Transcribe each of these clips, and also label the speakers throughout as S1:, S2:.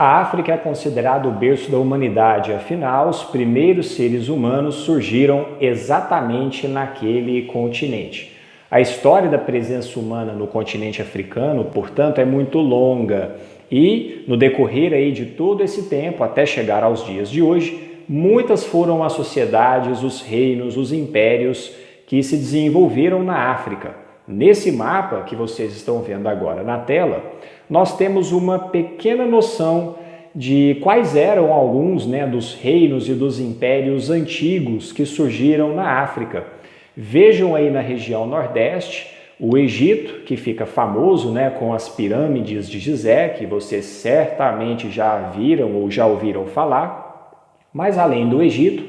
S1: A África é considerada o berço da humanidade, afinal, os primeiros seres humanos surgiram exatamente naquele continente. A história da presença humana no continente africano, portanto, é muito longa e, no decorrer aí de todo esse tempo, até chegar aos dias de hoje, muitas foram as sociedades, os reinos, os impérios que se desenvolveram na África. Nesse mapa que vocês estão vendo agora na tela, nós temos uma pequena noção de quais eram alguns dos reinos e dos impérios antigos que surgiram na África. Vejam aí na região nordeste o Egito, que fica famoso com as pirâmides de Gizé, que vocês certamente já viram ou já ouviram falar. Mas além do Egito,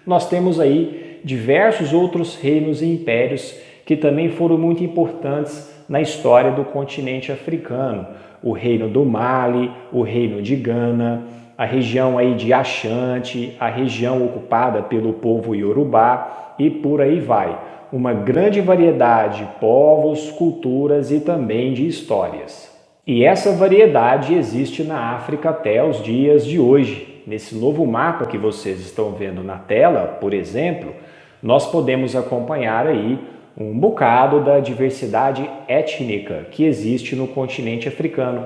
S1: nós temos aí diversos outros reinos e impérios que também foram muito importantes na história do continente africano. O reino do Mali, o reino de Gana, a região aí de Axante, a região ocupada pelo povo Iorubá e por aí vai. Uma grande variedade de povos, culturas e também de histórias. E essa variedade existe na África até os dias de hoje. Nesse novo mapa que vocês estão vendo na tela, por exemplo, nós podemos acompanhar aí um bocado da diversidade étnica que existe no continente africano.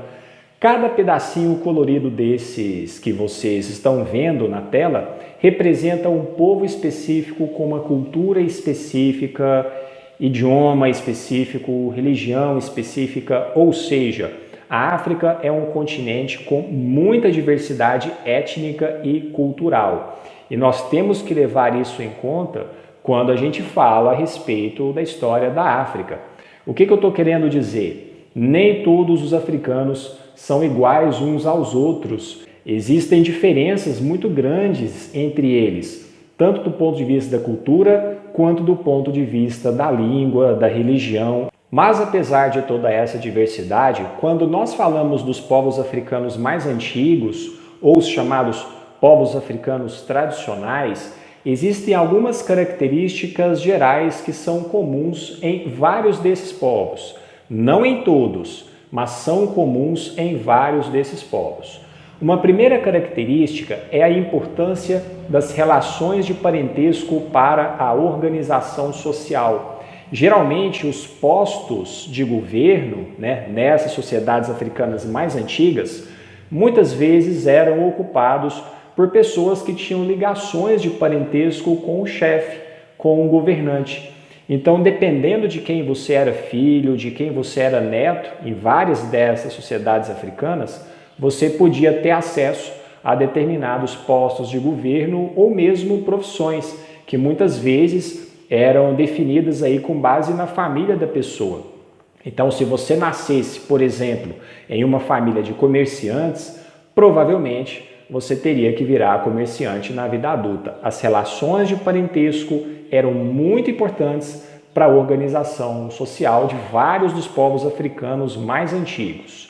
S1: Cada pedacinho colorido desses que vocês estão vendo na tela representa um povo específico com uma cultura específica, idioma específico, religião específica, ou seja, a África é um continente com muita diversidade étnica e cultural. E nós temos que levar isso em conta quando a gente fala a respeito da história da África. O que eu estou querendo dizer? Nem todos os africanos são iguais uns aos outros. Existem diferenças muito grandes entre eles, tanto do ponto de vista da cultura, quanto do ponto de vista da língua, da religião. Mas apesar de toda essa diversidade, quando nós falamos dos povos africanos mais antigos, ou os chamados povos africanos tradicionais, existem algumas características gerais que são comuns em vários desses povos. Não em todos, mas são comuns em vários desses povos. Uma primeira característica é a importância das relações de parentesco para a organização social. Geralmente, os postos de governo, nessas sociedades africanas mais antigas, muitas vezes eram ocupados por pessoas que tinham ligações de parentesco com o chefe, com o governante. Então, dependendo de quem você era filho, de quem você era neto, em várias dessas sociedades africanas, você podia ter acesso a determinados postos de governo ou mesmo profissões, que muitas vezes eram definidas aí com base na família da pessoa. Então, se você nascesse, por exemplo, em uma família de comerciantes, provavelmente você teria que virar comerciante na vida adulta. As relações de parentesco eram muito importantes para a organização social de vários dos povos africanos mais antigos.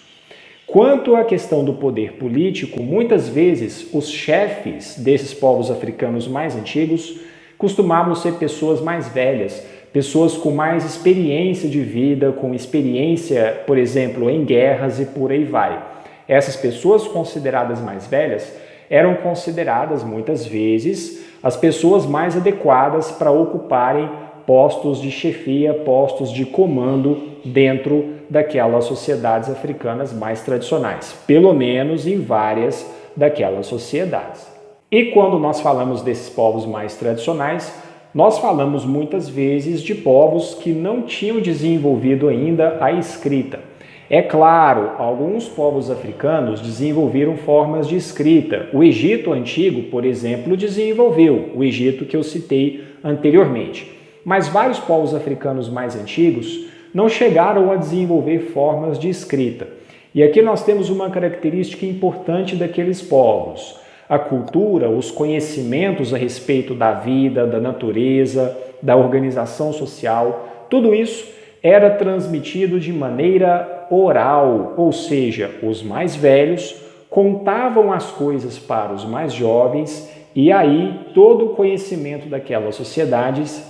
S1: Quanto à questão do poder político, muitas vezes os chefes desses povos africanos mais antigos costumavam ser pessoas mais velhas, pessoas com mais experiência de vida, com experiência, por exemplo, em guerras e por aí vai. Essas pessoas consideradas mais velhas eram consideradas muitas vezes as pessoas mais adequadas para ocuparem postos de chefia, postos de comando dentro daquelas sociedades africanas mais tradicionais, pelo menos em várias daquelas sociedades. E quando nós falamos desses povos mais tradicionais, nós falamos muitas vezes de povos que não tinham desenvolvido ainda a escrita. É claro, alguns povos africanos desenvolveram formas de escrita. O Egito Antigo, por exemplo, desenvolveu, o Egito que eu citei anteriormente. Mas vários povos africanos mais antigos não chegaram a desenvolver formas de escrita. E aqui nós temos uma característica importante daqueles povos. A cultura, os conhecimentos a respeito da vida, da natureza, da organização social, tudo isso era transmitido de maneira oral, ou seja, os mais velhos contavam as coisas para os mais jovens e aí todo o conhecimento daquelas sociedades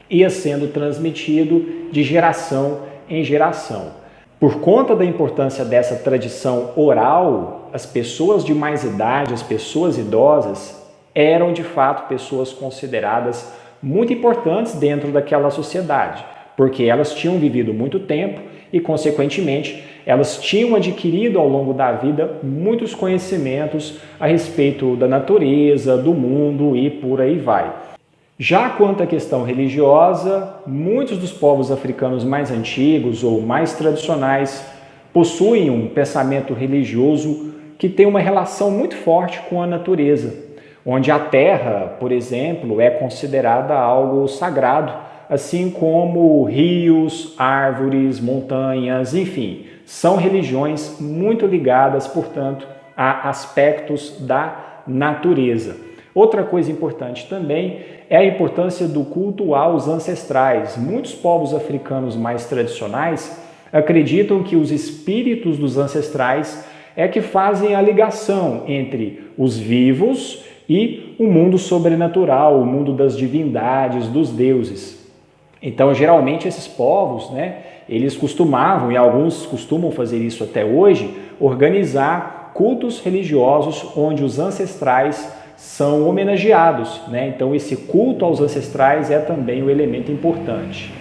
S1: ia sendo transmitido de geração em geração. Por conta da importância dessa tradição oral, as pessoas de mais idade, as pessoas idosas, eram de fato pessoas consideradas muito importantes dentro daquela sociedade, porque elas tinham vivido muito tempo e, consequentemente, elas tinham adquirido ao longo da vida muitos conhecimentos a respeito da natureza, do mundo e por aí vai. Já quanto à questão religiosa, muitos dos povos africanos mais antigos ou mais tradicionais possuem um pensamento religioso que tem uma relação muito forte com a natureza, onde a terra, por exemplo, é considerada algo sagrado, assim como rios, árvores, montanhas, enfim, são religiões muito ligadas, portanto, a aspectos da natureza. Outra coisa importante também é a importância do culto aos ancestrais. Muitos povos africanos mais tradicionais acreditam que os espíritos dos ancestrais é que fazem a ligação entre os vivos e o mundo sobrenatural, o mundo das divindades, dos deuses. Então, geralmente, esses povos, eles costumavam, e alguns costumam fazer isso até hoje, organizar cultos religiosos onde os ancestrais são homenageados. Então, esse culto aos ancestrais é também um elemento importante.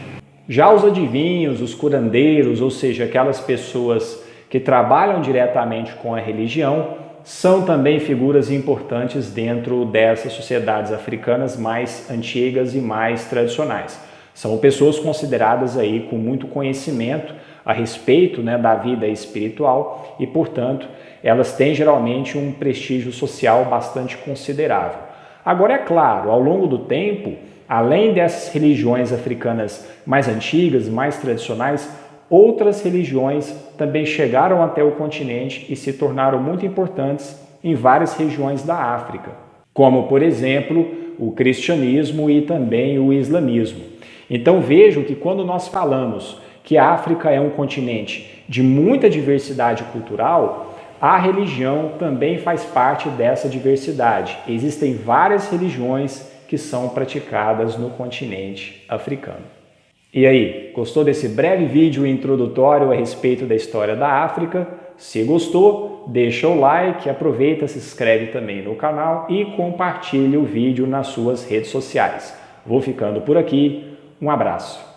S1: Já os adivinhos, os curandeiros, ou seja, aquelas pessoas que trabalham diretamente com a religião, são também figuras importantes dentro dessas sociedades africanas mais antigas e mais tradicionais. São pessoas consideradas aí com muito conhecimento a respeito da vida espiritual e, portanto, elas têm geralmente um prestígio social bastante considerável. Agora, é claro, ao longo do tempo, além dessas religiões africanas mais antigas, mais tradicionais, outras religiões também chegaram até o continente e se tornaram muito importantes em várias regiões da África, como, por exemplo, o cristianismo e também o islamismo. Então vejam que quando nós falamos que a África é um continente de muita diversidade cultural, a religião também faz parte dessa diversidade. Existem várias religiões que são praticadas no continente africano. E aí, gostou desse breve vídeo introdutório a respeito da história da África? Se gostou, deixa o like, aproveita, se inscreve também no canal e compartilha o vídeo nas suas redes sociais. Vou ficando por aqui, um abraço.